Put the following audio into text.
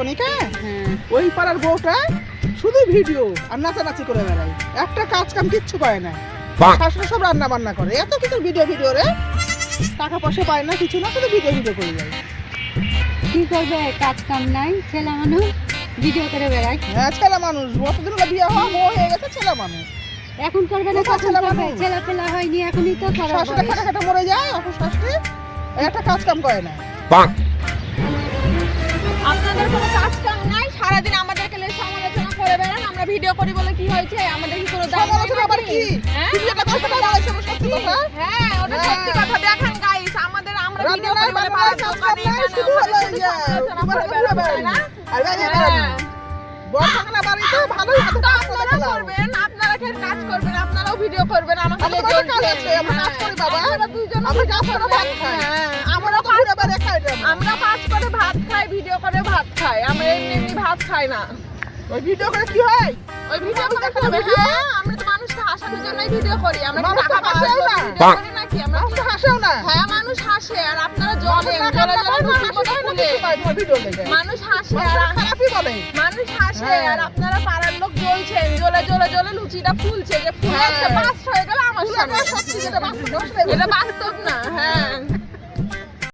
কনিকা ওই পাড়ার বউটা শুধু ভিডিও আর নাচানাচি করে বেড়ায়, একটা কাজ কাম কিচ্ছু পায় না। শাশুড়ি সব রান্না বান্না করে, এত কিছু ভিডিও ভিডিও রে, টাকা পয়সা পায় না, কিছু না, শুধু ভিডিও ভিডিও করে যায়। কি করবে, কাজ কাম নাই, ছেলে মানুষ ভিডিও করে বেড়ায়। হ্যাঁ, ছেলে মানুষ, অতদিন হলো বিয়ে হওয়া, বউ হয়ে গেছে, ছেলে মানুষ। এখন করবে না, কখন করবে? ছেলে পেলা হয়নি, এখনই তো করার শাশুড়ি খাটা খাটা মরে যায়, অপর শাশুড়ি একটা কাজ কাম করে না। আপনাদের কোনো কাজ কাম নাই, সারাদিন আমাদেরকে সমালোচনা করে বেড়ান। আমরা ভিডিও করি বলে কি হয়েছে? আমাদের কি কোনো দাম নাই? সমালোচনা আবার কি? হ্যাঁ? তুমি একটা কথা বলেছো, সত্যি কথা। হ্যাঁ, ওটা সত্যি কথা। দেখেন গাইস, আমরা ভিডিও করি বলে পাড়ার দোকানে শুধু হলো এই যে সমালোচনা করে বেড়ান না। আর এই যে বর্তমানে বাড়িতে ভালোই আছে, কাজ আপনারা করবেন, আপনারা কি কাজ করবেন, আপনারাও ভিডিও করবেন। আমাকে আমাদের বাড়িতে কাজ আছে, আমরা কাজ করি বাবা, আমরা দুইজন আমরা কাজ করে ভাত খাই। আমরা তো ঘুরে বেড়ে খাই না। আমরা কাজ করে ভাত খাই, ভিডিও করে ভাত খাই। আমরা এমনি ভাত খাই না। ওই ভিডিও করে কি হয়? ওই ভিডিও করে করবে, হ্যাঁ, আমরা তো মানুষকে হাসানোর জন্যই ভিডিও করি। আমরা কি মানুষ তো টাকা পাওয়ার হাসেও জন্য না। ভিডিও করি নাকি? আমরা মানুষ তো হাসেও না। হ্যাঁ, মানুষ হাসে আর আপনারা জ্বলেন, জ্বলে জ্বলে লুচি মতো ফুলে। ভিডিও দেখে মানুষ হাসে মানুষ আর খারাপই বলে। মানুষ হাসে হ্যাঁ। আর আপনারা পাড়ার লোক জ্বলছেন, জ্বলে জ্বলে জ্বলে লুচিটা ফুলছে, যে ফুলে হ্যাঁ। বাস্ট হয়ে গেল আমার সামনে। সত্যি যেটা বাস্তব, এটা বাস্তব না। হ্যাঁ।